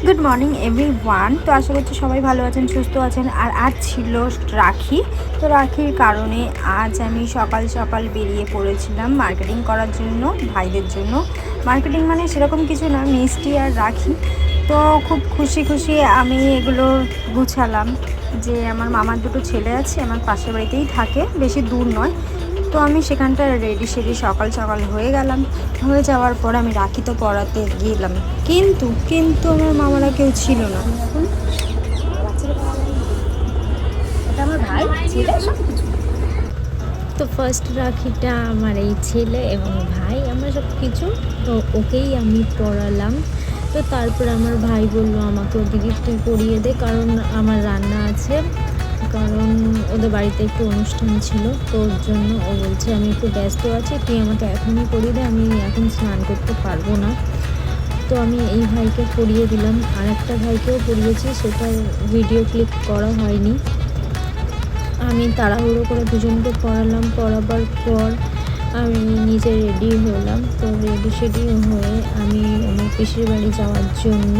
Good morning everyone. তো আশা করছি সবাই ভালো আছেন, সুস্থ আছেন। আর আজ ছিল রাখি। তো রাখির কারণে আজ আমি সকাল সকাল বেরিয়ে পড়েছিলাম মার্কেটিং করার জন্য, ভাইদের জন্য। মার্কেটিং মানে সেরকম কিছু না, মিষ্টি আর রাখি। তো খুব খুশি খুশি আমি এগুলো গুছালাম। যে আমার মামার দুটো ছেলে আছে, আমার পাশের বাড়িতেই থাকে, বেশি দূর নয়। তো আমি সেখানটা রেডি সেডি সকাল সকাল হয়ে গেলাম। হয়ে যাওয়ার পর আমি রাখি তো পরাতে গেলাম, কিন্তু কিন্তু আমার মামারা কেউ ছিল না। এটা আমার ভাই ছেলে সব কিছু। তো ফার্স্ট রাখিটা আমার এই ছেলে এবং ভাই, আমার সব কিছু তো ওকেই আমি পড়ালাম। তো তারপর আমার ভাই বললো আমাকে দিদি তুই পরিয়ে দে, কারণ আমার রান্না আছে, কারণ ওদের বাড়িতে একটু অনুষ্ঠান ছিল। তো ওর জন্য ও বলছে আমি একটু ব্যস্ত আছি, তুই আমাকে এখনই পরিয়ে দে, আমি এখন স্নান করতে পারবো না। তো আমি এই ভাইকে পরিয়ে দিলাম, আর একটা ভাইকেও পরিয়েছি, সেটার ভিডিও ক্লিপ করা হয়নি। আমি তাড়াহুড়ো করে দুজনকে পড়ালাম। পড়াবার পর আমি নিজে রেডি হলাম। তো রেডি সেডি হয়ে আমি আমার পিসির বাড়ি যাওয়ার জন্য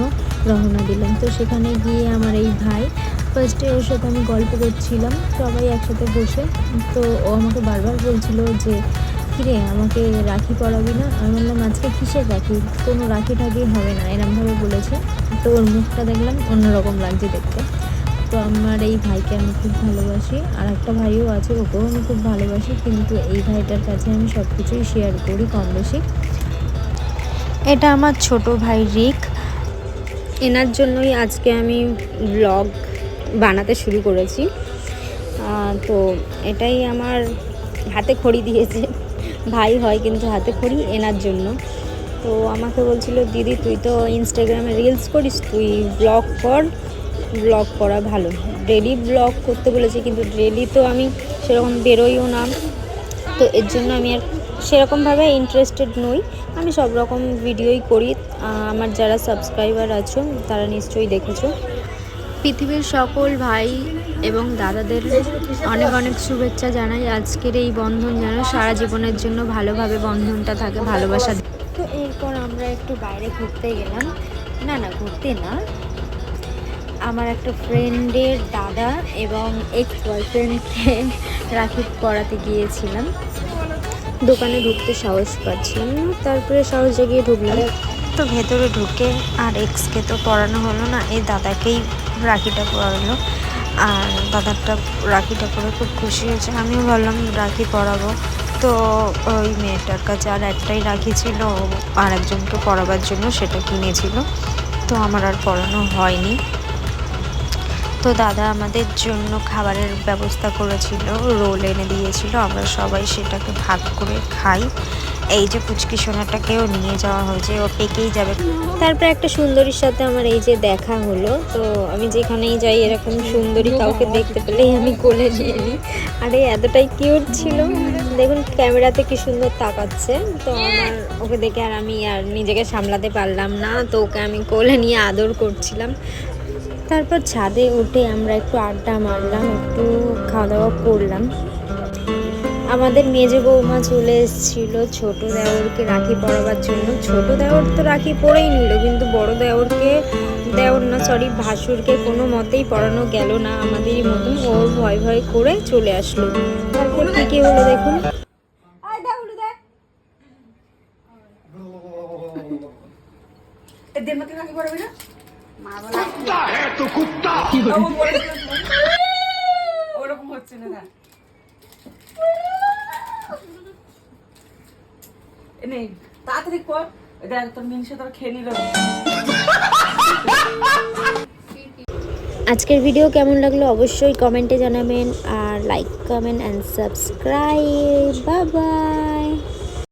রওনা দিলাম। তো সেখানে গিয়ে আমার এই ভাই, ফার্স্টে ওর সাথে আমি গল্প করছিলাম সবাই একসাথে বসে। তো ও আমাকে বারবার বলছিল যে কিরে আমাকে রাখি পরাবি না? আমি বললাম আজকে কিসের রাখি, কোনো রাখি টাখি হবে না, এরমভাবে বলেছে। তো ওর মুখটা দেখলাম অন্যরকম লাগছে দেখতে। তো আমার এই ভাইকে আমি খুব ভালোবাসি, আর একটা ভাইও আছে, ওকেও আমি খুব ভালোবাসি, কিন্তু এই ভাইটার কাছে আমি সব কিছুই শেয়ার করি কম বেশি। এটা আমার ছোট ভাই রিক, এনার জন্যই আজকে আমি ব্লগ বানাতে শুরু করেছি। তো এটাই আমার হাতে খড়ি দিয়েছে, ভাই হয় কিন্তু হাতে খড়ি এনার জন্য। তো আমাকে বলছিল দিদি তুই তো ইনস্টাগ্রামে রিলস করিস, তুই ব্লগ কর, ব্লগ করা ভালো। ডেলি ব্লগ করতে বলেছি, কিন্তু ডেলি তো আমি সেরকম বেরোইও না। তো এর জন্য আমি আর সেরকমভাবে ইন্টারেস্টেড নই। আমি সব রকম ভিডিওই করি। আমার যারা সাবস্ক্রাইবার আছো তারা নিশ্চয়ই দেখেছো। পৃথিবীর সকল ভাই এবং দাদাদের অনেক অনেক শুভেচ্ছা জানাই। আজকের এই বন্ধন যেন সারা জীবনের জন্য ভালোভাবে বন্ধনটা থাকে, ভালোবাসা। তো এরপর আমরা একটু বাইরে ঘুরতে গেলাম। না না, ঘুরতে না, আমার একটা ফ্রেন্ডের দাদা এবং এক্স বয়ফ্রেন্ডকে রাখি পরাতে গিয়েছিলাম। দোকানে ঢুকতে সাহস পাচ্ছিলাম না, তারপরে সাহস জাগিয়ে ঢুকলাম। তো ভেতরে ঢুকে আর এক্সকে তো পরানো হলো না, এই দাদাকেই রাখিটা পরালো। আর দাদারটা রাখিটা পরে খুব খুশি হয়েছে, আমিও ভাবলাম রাখি পরাবো। তো ওই মেয়েটার কাছে আর একটাই রাখি ছিল, আর একজনকে পরাবার জন্য সেটা কিনেছিল। তো আমার আর পরানো হয়নি। তো দাদা আমাদের জন্য খাবারের ব্যবস্থা করেছিল, রোল এনে দিয়েছিল, আমরা সবাই সেটাকে ভাগ করে খাই। এই যে পুচকি সোনাটাকেও নিয়ে যাওয়া হয়েছে, ও পেকেই যাবে। তারপর একটা সুন্দরীর সাথে আমার এই যে দেখা হলো। তো আমি যেখানেই যাই এরকম সুন্দরী কাউকে দেখতে পেলেই আমি কোলে নিয়ে নিই। আরে এতটাই কিউট ছিল, দেখুন ক্যামেরাতে কি সুন্দর তাকাচ্ছে। তো আমার ওকে দেখে আর আমি আর নিজেকে সামলাতে পারলাম না, তো ওকে আমি কোলে নিয়ে আদর করছিলাম। তারপর ছাদে উঠে আমরা একটু আড্ডা মারলাম, একটু খাওয়া দাওয়া করলাম। আমাদের মেজে বৌমা চলে এসেছিল ছোট দেওরকে রাখি পরাবার জন্য। ছোট দেওর তো রাখি পরেই নিল, কিন্তু বড় দেওরকে, দেওর না সরি ভাসুরকে কোনো মতেই পরানো গেল না। আমাদেরই মতন ও ভয় ভয় করে চলে আসলো। তারপর কি হলো দেখুন। ওরকম হচ্ছে না। নেই তাড়াতাড়ি কর, দেখ তোর মিনসে তোর খেয়ে নিল। আজকের ভিডিও কেমন লাগলো অবশ্যই কমেন্টে জানাবেন, আর like comment and subscribe. Bye by.